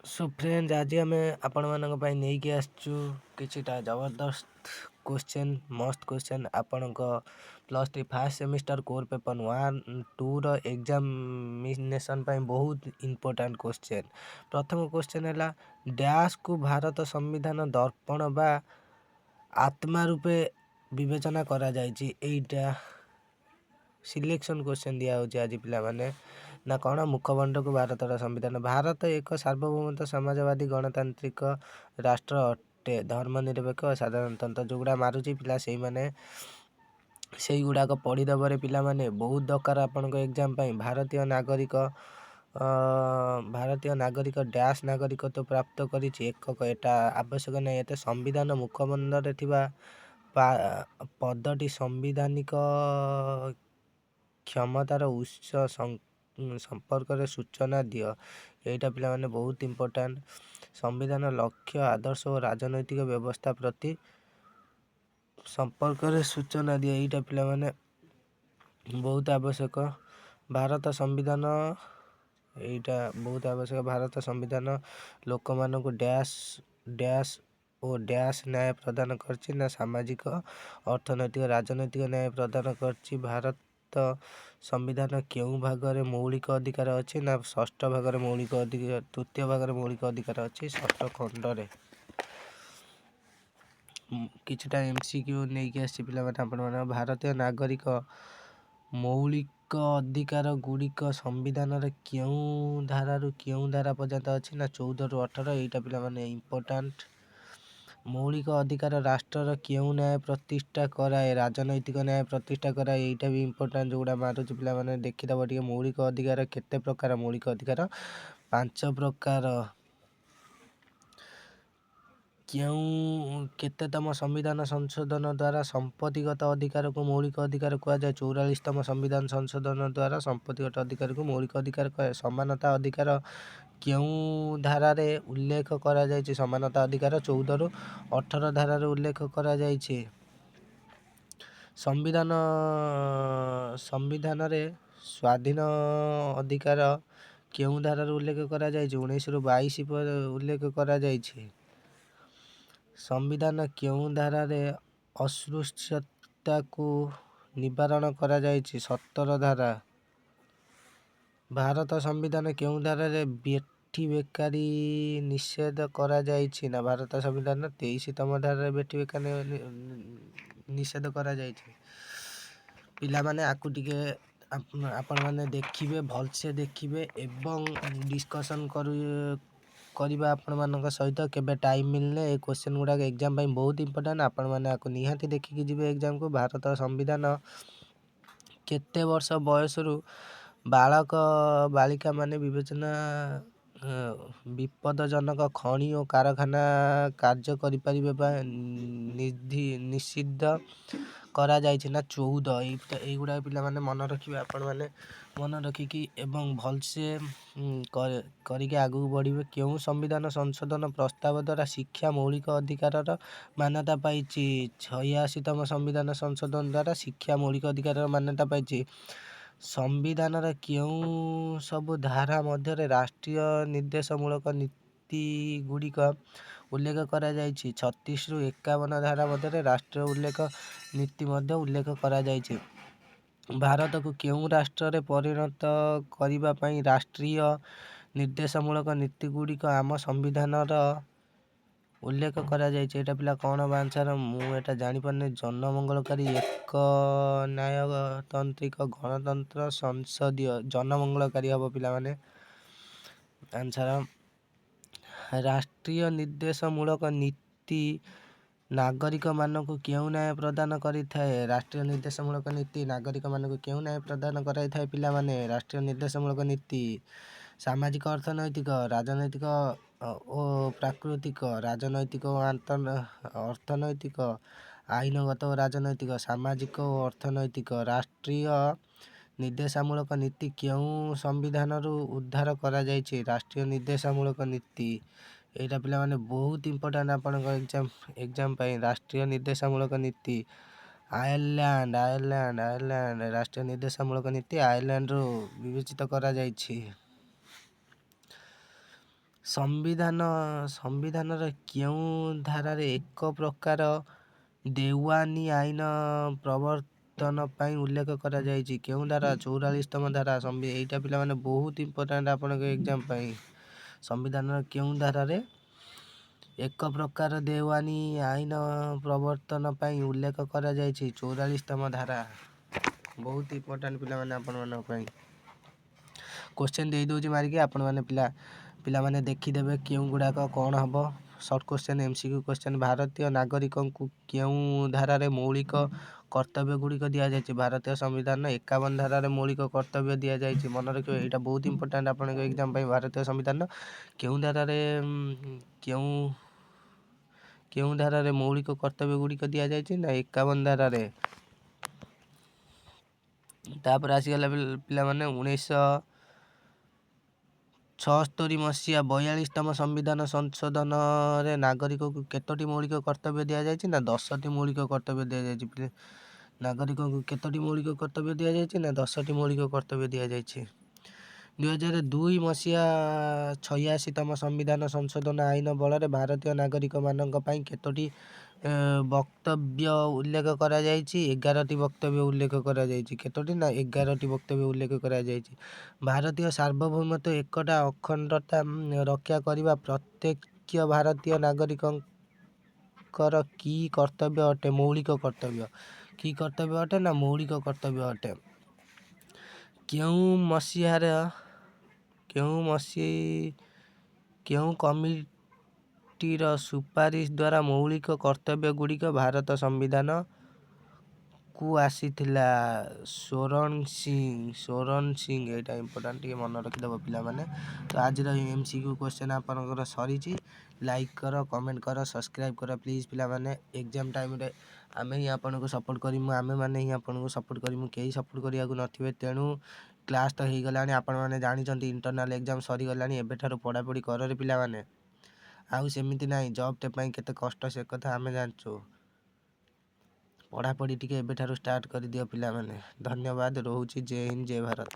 So friends आज आम आपण मानी नहीं आसचु किछिटा जबरदस्त क्वेश्चन मस्त क्वेश्चन आपण +3 फर्स्ट सेमिस्टर कोर पेपर 1-2 रो एग्जामिनेशन बहुत इंपोर्टेंट क्वेश्चन। प्रथम क्वेश्चन है डैश को भारत संविधान दर्पण बा आत्मा रूपे विवेचना करा जायछि। एइटा सिलेक्शन क्वेश्चन दिया होछि आज पिला माने ना कौन मुखबंड को भारत संविधान। भारत एक सार्वभौमत्व समाजवादी गणतांत्रिक राष्ट्र अटे, धर्मनिरपेक्ष और साधारणतंत्र जोगुड़ा मारुची पिला से माने से गुड़ाक पढ़ीदेवे पिला माने बहुत दरकार आपण एग्जाम भारतीय नागरिक डैश नागरिकत्व प्राप्त करी एकक एटा आवश्यक नहीं। एते संविधान मुखबंधरे थिबा पदटी संविधानिक क्षमतार उत्स संपर्क में सूचना दियो। एटा पिला माने बहुत इंपोर्टेंट। संविधान लक्ष्य आदर्श और राजनैतिक व्यवस्था प्रति संपर्क में सूचना दियो। एटा पिला माने बहुत आवश्यक। भारत संविधान एटा बहुत आवश्यक। भारत संविधान लोक मानक डैश और डैश न्याय प्रदान करछि ना सामाजिक अर्थनैतिक राजनैतिक न्याय प्रदान करछि। भारत संविधान केउं भागरे मौलिक अधिकार अच्छी ना षष्ठ भागरे मौलिक अधिकार तृतीय भागरे मौलिक अधिकार अच्छी षष्ठ खंडरे। किछटा एमसीक्यू नहीं कि आसी पिला माने आपण माने भारतीय नागरिक मौलिक अधिकार गुड़िक संविधान रे केउं धारा केउं धारा पर्यंत अच्छी ना 14 ରୁ 18। एटा पिला माने इंपोर्टेंट। मौलिक अधिकार राष्ट्र केउं न्याय प्रतिष्ठा कराए राजनैतिक न्याय प्रतिष्ठा कराए। एटा भी इंपोर्टेंट जोड़ा मारुच पिला माने देखिदब टिके मौलिक अधिकार केते प्रकार। मौलिक अधिकार 5 प्रकार। केतेतम संविधान संशोधन द्वारा संपत्तिगत अधिकार को मौलिक अधिकार कहा जाए। 44तम संविधान संशोधन द्वारा संपत्तिगत अधिकार को मौलिक अधिकार कहा। समानता अधिकार केउं धारा रे उल्लेख करा जायछि। समानता अधिकार 14 ରୁ 18 धारा रे उल्लेख करा जायछि। संविधान रे स्वाधीन अधिकार केउं धारा रे उल्लेख करा जायछि। 19 ରୁ 22 पर उल्लेख करा जायछि। संविधान केउं धारा रे अस्पृश्यता को निवारण करा जायछि। 17 धारा। भारत संविधान केउं धारा रे बेठी बेकारी निषेध करा जायछि ना भारत संविधान 23तम धारा रे बेठी बेकारी निषेध करा जायछि। पिला माने आकु टिके आपण माने देखिबे भलसे देखिबे एवं डिस्कशन करिबा आपण मानक सहित केबे टाइम मिलने। ए क्वेश्चन गुडा एग्जाम ପାଇଁ बहुत इंपोर्टेंट। आपण माने आकु निहाती देखिକି जिबे एग्जाम को। भारत संविधान केते वर्ष बयस रु बालक बालिका माने विवेचना विपदजनक खनि और कारखाना कार्य करि परिबे निषिद्ध करा जायछि ना 14। एई गुडा पिला माने मन रखिबे आपण माने मन रखिकी एवं भलसे करिके आगु बढ़िबे। केउं संविधान संशोधन प्रस्ताव द्वारा शिक्षा मौलिक अधिकार मान्यता पाइछि। 86तम संविधान संशोधन द्वारा शिक्षा मौलिक अधिकार मान्यता पाइछि। संविधान रे केउं सब धारा मध्य राष्ट्रीय निर्देशमूलक नीति गुड़िक उल्लेख करा जायछि। 36 ରୁ 51 धारा मध्य राष्ट्रीय उल्लेख नीति मध्य उल्लेख करा जायछि। भारत को केउं राष्ट्र रे परिणत करिबा पई राष्ट्रीय निर्देशमूलक नीति गुड़िक आम संविधान उल्लेख करा जायछि। एटा पिला कौन आंसर मु एटा जानि पारने। जनमंगलकारी एक न्यायतांत्रिक गणतंत्र संसदीय जनमंगलकारी हबो पिला माने आंसर। राष्ट्रीय निर्देशमूलक नीति नागरिक मानक केउं न्याय प्रदान करि थाए। राष्ट्रीय निर्देशमूलक नीति नागरिक मानक केउं न्याय प्रदान कराइ थाए पिला माने। राष्ट्रीय निर्देशमूलक नीति सामाजिक अर्थनैतिक राजनैतिक और प्राकृतिक राजनैतिक और अर्थनैतिक आईनगत और राजनैतिक सामाजिक और अर्थनैतिक। राष्ट्रीय निर्देशमूलक नीति केउं संविधान रु उद्धार करा जायछि। राष्ट्रीय निर्देशमूलक नीति एटा पिला माने बहुत इंपोर्टेंट आपण एग्जाम पई। राष्ट्रीय निर्देशमूलक नीति आयरलैंड राष्ट्रीय निर्देशमूलक नीति आयरलैंड रु विवेचित करा जायछि। ସମ୍ବିଧାନର କେଉଁ ଧାରାରେ ଏକ ପ୍ରକାର ଦେୱାନୀ ଆଇନ ପ୍ରବର୍ତ୍ତନ ପାଇଁ ଉଲ୍ଲେଖ କରାଯାଇଛି? କେଉଁ ଧାରା? 44ତମ ଧାରା। ଏଇଟା ପିଲାମାନେ ବହୁତ ଇମ୍ପୋର୍ଟାଣ୍ଟ ଆପଣଙ୍କ ଏକ୍ଜାମ ପାଇଁ। ସମ୍ବିଧାନର କେଉଁ ଧାରାରେ ଏକ ପ୍ରକାର ଦେୱାନୀ ଆଇନ ପ୍ରବର୍ତ୍ତନ ପାଇଁ ଉଲ୍ଲେଖ କରାଯାଇଛି? 44ତମ ଧାରା। ବହୁତ ଇମ୍ପୋର୍ଟାଣ୍ଟ ପିଲାମାନେ ଆପଣମାନଙ୍କ ପାଇଁ। କ୍ୱେଶ୍ଚନ୍ ଦେଇଦେଉଛି ମାରିକି ଆପଣମାନେ ପିଲାମାନେ ଦେଖିଦେବେ କେଉଁ ଗୁଡ଼ାକ କ'ଣ ହେବ। Short question MCQ question. ଭାରତୀୟ ନାଗରିକଙ୍କୁ କେଉଁ ଧାରାରେ ମୌଳିକ କର୍ତ୍ତବ୍ୟ ଗୁଡ଼ିକ ଦିଆଯାଇଛି? ଭାରତୀୟ ସମ୍ବିଧାନର 51 ଧାରାରେ ମୌଳିକ କର୍ତ୍ତବ୍ୟ ଦିଆଯାଇଛି। ମନେ ରଖିବେ, ଏଇଟା ବହୁତ ଇମ୍ପୋର୍ଟାଣ୍ଟ ଆପଣଙ୍କ ଏକ୍ଜାମ ପାଇଁ। ଭାରତୀୟ ସମ୍ବିଧାନର କେଉଁ ଧାରାରେ କେଉଁ ଧାରାରେ ମୌଳିକ କର୍ତ୍ତବ୍ୟ ଗୁଡ଼ିକ ଦିଆଯାଇଛି? ନା 51 ଧାରାରେ। ତାପରେ ଆସିଗଲା ପିଲାମାନେ 1976 ମସିହା 42ତମ ସମ୍ବିଧାନ ସଂଶୋଧନରେ ନାଗରିକଙ୍କୁ କେତୋଟି ମୌଳିକ କର୍ତ୍ତବ୍ୟ ଦିଆଯାଇଛି? ନା 10ଟି ମୌଳିକ କର୍ତ୍ତବ୍ୟ ଦିଆଯାଇଛି। ନାଗରିକଙ୍କୁ କେତୋଟି ମୌଳିକ କର୍ତ୍ତବ୍ୟ ଦିଆଯାଇଛି? ନା 10ଟି ମୌଳିକ କର୍ତ୍ତବ୍ୟ ଦିଆଯାଇଛି। 2002 ମସିହା 86ତମ ସମ୍ବିଧାନ ସଂଶୋଧନ ଆଇନ ବଳରେ ଭାରତୀୟ ନାଗରିକମାନଙ୍କ ପାଇଁ କେତୋଟି ବକ୍ତବ୍ୟ ଉଲ୍ଲେଖ କରାଯାଇଛି? 11ଟି ବକ୍ତବ୍ୟ ଉଲ୍ଲେଖ କରାଯାଇଛି। କେତୋଟି? ନା 11ଟି ବକ୍ତବ୍ୟ ଉଲ୍ଲେଖ କରାଯାଇଛି। ଭାରତୀୟ ସାର୍ବଭୌମତ୍ୱ ଏକତା ଅଖଣ୍ଡତା ରକ୍ଷା କରିବା ପ୍ରତ୍ୟେକ ଭାରତୀୟ ନାଗରିକଙ୍କର କି କର୍ତ୍ତବ୍ୟ ଅଟେ? ମୌଳିକ କର୍ତ୍ତବ୍ୟ। କି କର୍ତ୍ତବ୍ୟ ଅଟେ? ନା ମୌଳିକ କର୍ତ୍ତବ୍ୟ ଅଟେ। କେଉଁ କମିଟିର ସୁପାରିଶ ଦ୍ୱାରା ମୌଳିକ କର୍ତ୍ତବ୍ୟ ଗୁଡ଼ିକ ଭାରତ ସମ୍ବିଧାନକୁ ଆସିଥିଲା? ସ୍ୱରଣ ସିଂ। ଏଇଟା ଇମ୍ପୋର୍ଟାଣ୍ଟ, ଟିକେ ମନେ ରଖିଦେବ ପିଲାମାନେ। ତ ଆଜିର MCQ କ୍ୱେଶ୍ଚନ୍ ଆପଣଙ୍କର ସରିଛି। ଲାଇକ୍ କର, କମେଣ୍ଟ କର, ସବସ୍କ୍ରାଇବ୍ କର ପ୍ଲିଜ୍ ପିଲାମାନେ। ଏକ୍ଜାମ ଟାଇମ୍ରେ ଆମେ ହିଁ ଆପଣଙ୍କୁ ସପୋର୍ଟ କରିମୁ, ଆମେମାନେ ହିଁ ଆପଣଙ୍କୁ ସପୋର୍ଟ କରିମୁ, କେହି ସପୋର୍ଟ କରିବାକୁ ନଥିବେ। ତେଣୁ କ୍ଲାସ୍ ତ ହେଇଗଲାଣି, ଆପଣମାନେ ଜାଣିଛନ୍ତି ଇଣ୍ଟରନାଲ୍ ଏକ୍ଜାମ ସରିଗଲାଣି। ଏବେଠାରୁ ପଢ଼ାପଢ଼ି କରରେ ପିଲାମାନେ। ଆଉ ସେମିତି ନାହିଁ, ଜବ୍ଟେ ପାଇଁ କେତେ କଷ୍ଟ ସେ କଥା ଆମେ ଜାଣିଛୁ। ପଢ଼ାପଢ଼ି ଟିକେ ଏବେଠାରୁ ଷ୍ଟାର୍ଟ କରିଦିଅ ପିଲାମାନେ। ଧନ୍ୟବାଦ। ରହୁଛି। ଜୟ ହିନ୍ଦ, ଜୟ ଭାରତ।